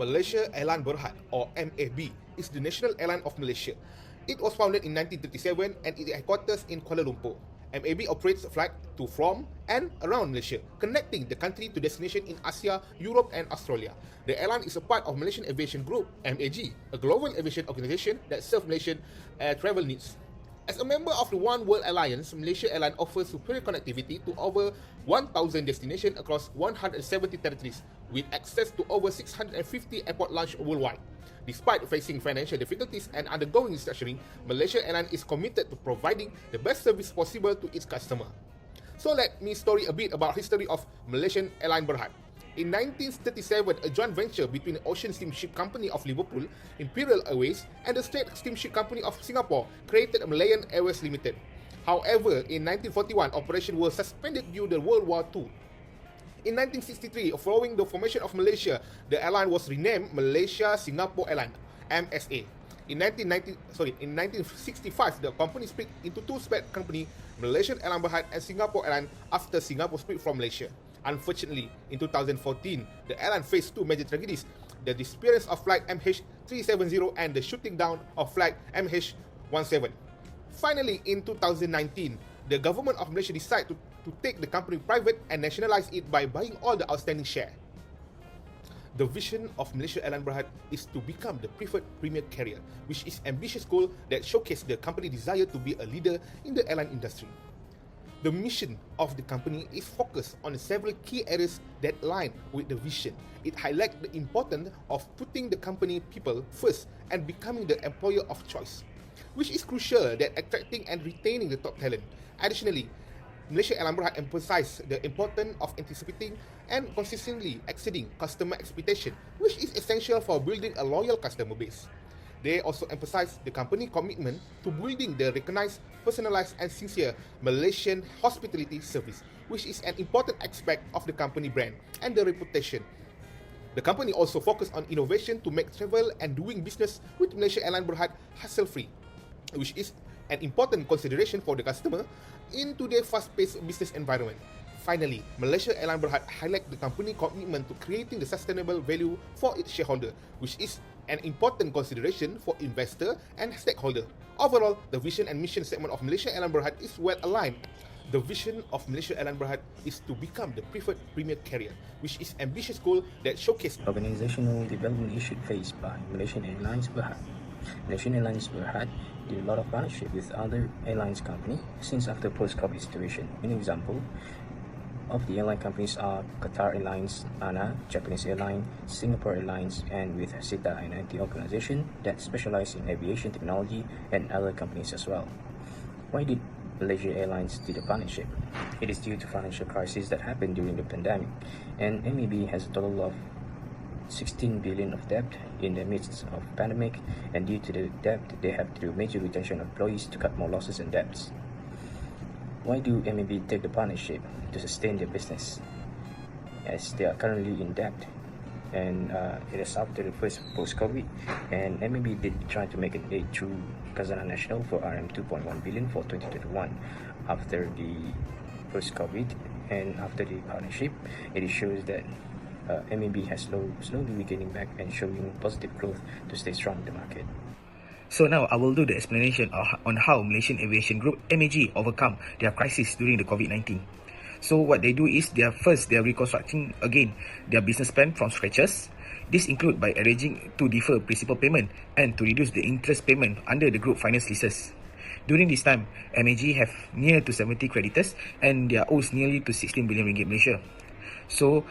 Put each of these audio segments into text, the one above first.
Malaysia Airlines Berhad, or MAB, is the national airline of Malaysia. It was founded in 1937 and its headquarters in Kuala Lumpur. MAB operates flights to, from, and around Malaysia, connecting the country to destinations in Asia, Europe, and Australia. The airline is a part of Malaysian Aviation Group, MAG, a global aviation organization that serves Malaysian air travel needs. As a member of the One World Alliance, Malaysia Airlines offers superior connectivity to over 1,000 destinations across 170 territories, with access to over 650 airport lounges worldwide. Despite facing financial difficulties and undergoing restructuring, Malaysia Airlines is committed to providing the best service possible to its customer. So let me story a bit about history of Malaysian Airlines Berhad. In 1937, a joint venture between the Ocean Steamship Company of Liverpool, Imperial Airways, and the State Steamship Company of Singapore created Malayan Airways Limited. However, in 1941, operations were suspended due to World War II. In 1963, following the formation of Malaysia, the airline was renamed Malaysia Singapore Airlines (MSA). In 1965, the company split into two separate companies, Malaysian Airlines Berhad and Singapore Airlines, after Singapore split from Malaysia. Unfortunately, in 2014, the airline faced two major tragedies: the disappearance of flight MH370 and the shooting down of flight MH17. Finally, in 2019, the government of Malaysia decided to take the company private and nationalize it by buying all the outstanding shares. The vision of Malaysia Airlines Berhad is to become the preferred premier carrier, which is an ambitious goal that showcases the company's desire to be a leader in the airline industry. The mission of the company is focused on several key areas that align with the vision. It highlights the importance of putting the company people first and becoming the employer of choice, which is crucial that attracting and retaining the top talent. Additionally, Malaysia Airlines Berhad emphasizes the importance of anticipating and consistently exceeding customer expectations, which is essential for building a loyal customer base. They also emphasize the company commitment to building the recognized, personalized, and sincere Malaysian hospitality service, which is an important aspect of the company brand and the reputation. The company also focused on innovation to make travel and doing business with Malaysia Airlines Berhad hassle-free, which is an important consideration for the customer in today's fast-paced business environment. Finally, Malaysia Airlines Berhad highlights the company's commitment to creating the sustainable value for its shareholder, which is an important consideration for investor and stakeholder. Overall, the vision and mission statement of Malaysia Airlines Berhad is well aligned. The vision of Malaysia Airlines Berhad is to become the preferred premier carrier, which is an ambitious goal that showcases organizational development issues faced by Malaysian Airlines Berhad. Malaysian Airlines Berhad did a lot of partnership with other airlines company since after post-COVID situation. An example of the airline companies are Qatar Airlines, ANA, Japanese Airlines, Singapore Airlines, and with SITA, an IT organization that specializes in aviation technology, and other companies as well. Why did Malaysia Airlines do the partnership? It is due to financial crisis that happened during the pandemic, and MAB has a total of 16 billion of debt in the midst of pandemic, and due to the debt, they have to do major retention of employees to cut more losses and debts. Why do MAB take the partnership? To sustain their business, as they are currently in debt, and it is after the first post-COVID, and MAB did try to make an aid through Khazanah Nasional for RM2.1 billion for 2021. After the post-COVID and after the partnership, it shows that MAB has slowly regaining back and showing positive growth to stay strong in the market. So now I will do the explanation on how Malaysian Aviation Group MAG overcome their crisis during the COVID-19. So what they do is they are reconstructing again their business plan from scratches. This include by arranging to defer principal payment and to reduce the interest payment under the group finance leases. During this time, MAG have near to 70 creditors and they are owes nearly to 16 billion ringgit Malaysia. So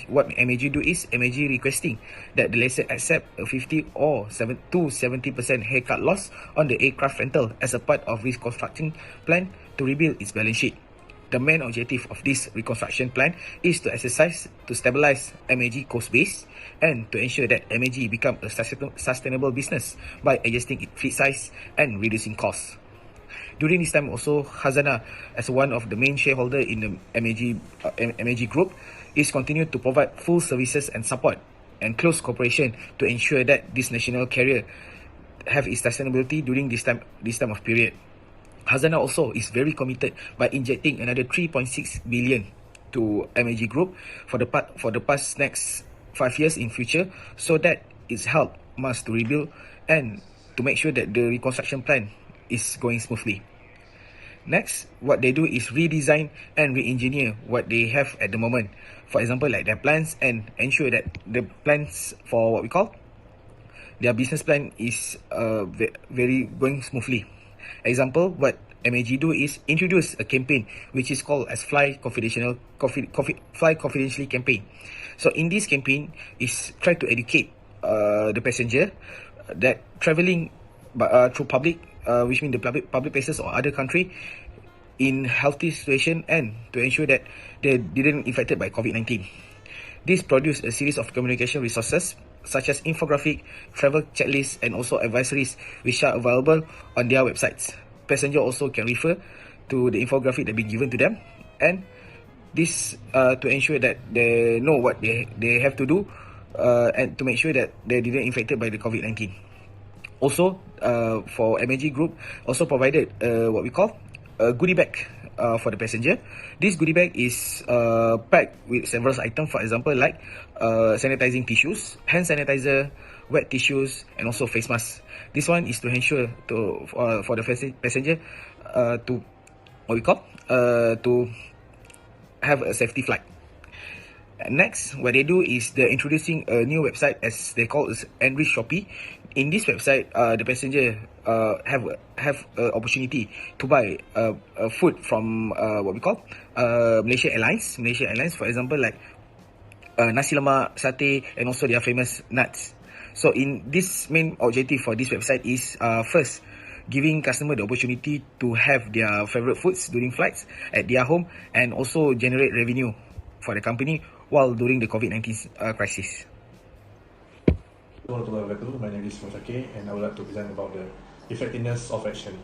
what MAG do is MAG requesting that the lessor accept a 50 or 70% haircut loss on the aircraft rental as a part of reconstructing plan to rebuild its balance sheet. The main objective of this reconstruction plan is to stabilize MAG cost base and to ensure that MAG become a sustainable business by adjusting its fleet size and reducing costs. During this time also, Khazanah, as one of the main shareholder in the MAG group, is continued to provide full services and support and close cooperation to ensure that this national carrier have its sustainability during this time of period. Khazanah also is very committed by injecting another 3.6 billion to MAG Group for the past next 5 years in future, so that it's helped us to rebuild and to make sure that the reconstruction plan is going smoothly. Next, what they do is redesign and re-engineer what they have at the moment. For example, like their plans, and ensure that the plans for what we call their business plan is very going smoothly. Example, what MAG do is introduce a campaign which is called as Fly Confidentially campaign. So in this campaign is try to educate the passenger that traveling through public, which means the public places or other country, in healthy situation, and to ensure that they didn't infected by COVID-19. This produced a series of communication resources such as infographic, travel checklists, and also advisories which are available on their websites. Passenger also can refer to the infographic that been given to them, and this to ensure that they know what they have to do, and to make sure that they didn't infected by the COVID-19. Also, for MAG Group, also provided what we call a goodie bag for the passenger. This goodie bag is packed with several items, for example, like sanitizing tissues, hand sanitizer, wet tissues, and also face masks. This one is to ensure for the passenger to what we call to have a safety flight. Next, what they do is they're introducing a new website, as they call it Enrich Shopee. In this website, the passenger have opportunity to buy food from what we call Malaysia Airlines. Malaysia Airlines, for example, like nasi lemak, satay, and also their famous nuts. So in this main objective for this website is first, giving customer the opportunity to have their favorite foods during flights at their home, and also generate revenue for the company while during the COVID-19 crisis. My name is Mosake, and I would like to present about the effectiveness of action.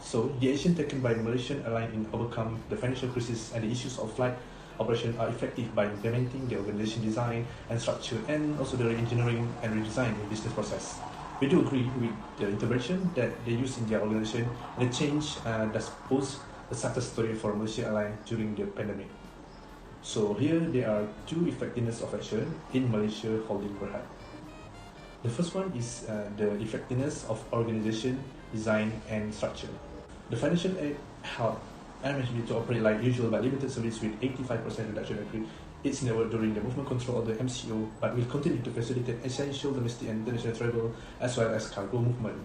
So, the action taken by Malaysian Airlines in overcome the financial crisis and the issues of flight operation are effective by implementing the organization design and structure, and also the re-engineering and redesign in business process. We do agree with the intervention that they use in their organization, and the change does pose a success story for Malaysian Airlines during the pandemic. So here there are two effectiveness of action in Malaysia holding Berhad. The first one is the effectiveness of organization, design, and structure. The financial aid helped MHB to operate like usual but limited service with 85% reduction in crew. It's never during the movement control of the MCO, but will continue to facilitate essential domestic and international travel as well as cargo movement.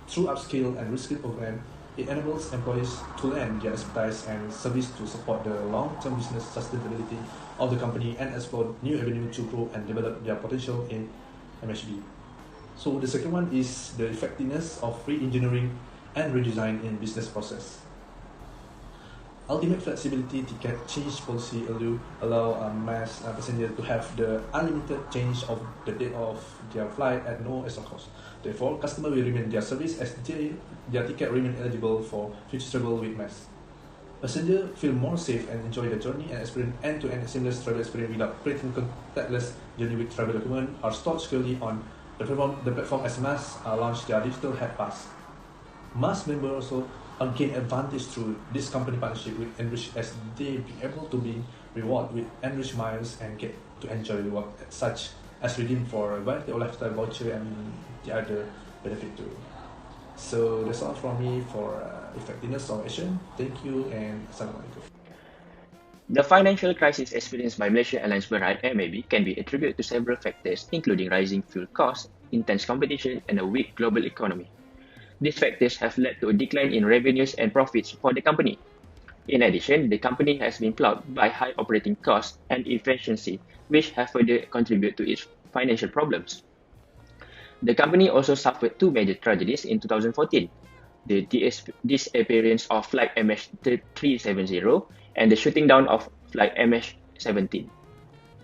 Through upskill and reskill program, it enables employees to lend their expertise and service to support the long-term business sustainability of the company and explore new avenues to grow and develop their potential in MHB. So the second one is the effectiveness of re-engineering and redesign in business process. Ultimate flexibility ticket change policy allow mass passengers to have the unlimited change of the date of their flight at no extra cost. Therefore, customers will remain their service as their ticket remain eligible for future travel with mass. Passengers feel more safe and enjoy the journey and experience end-to-end seamless travel experience without creating contactless journey with travel document are stored securely on the platform as mass launch their digital head pass. Mass members also gain advantage through this company partnership with Enrich, as they be able to be rewarded with Enrich miles and get to enjoy reward such as redeem for a variety of lifestyle voucher and the other benefit too. So that's all from me for effectiveness of action. Thank you and Assalamualaikum. The financial crisis experienced by Malaysia Airlines Berhad (MAB) can be attributed to several factors, including rising fuel costs, intense competition, and a weak global economy. These factors have led to a decline in revenues and profits for the company. In addition, the company has been plagued by high operating costs and inefficiency, which have further contributed to its financial problems. The company also suffered two major tragedies in 2014, the disappearance of Flight MH370 and the shooting down of Flight MH17.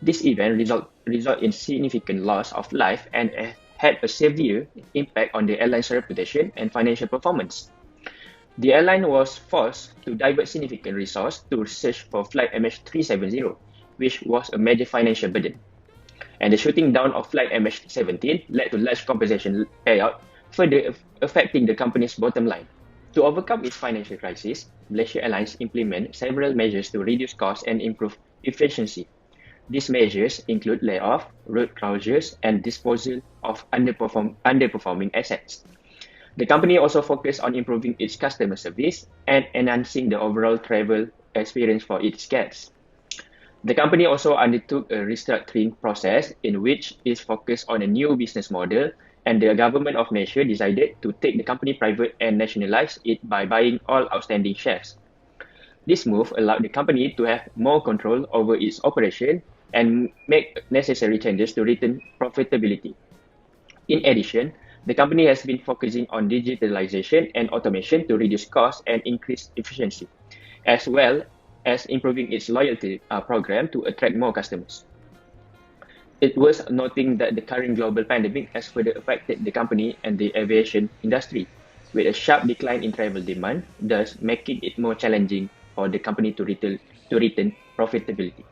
This event result in significant loss of life and had a severe impact on the airline's reputation and financial performance. The airline was forced to divert significant resources to search for Flight MH370, which was a major financial burden. And the shooting down of Flight MH17 led to large compensation payout, further affecting the company's bottom line. To overcome its financial crisis, Malaysia Airlines implemented several measures to reduce costs and improve efficiency. These measures include layoff, route closures, and disposal of underperforming assets. The company also focused on improving its customer service and enhancing the overall travel experience for its guests. The company also undertook a restructuring process in which it focused on a new business model, and the government of Malaysia decided to take the company private and nationalize it by buying all outstanding shares. This move allowed the company to have more control over its operation and make necessary changes to return profitability. In addition, the company has been focusing on digitalization and automation to reduce costs and increase efficiency, as well as improving its loyalty program to attract more customers. It was noting that the current global pandemic has further affected the company and the aviation industry, with a sharp decline in travel demand, thus making it more challenging for the company to return profitability.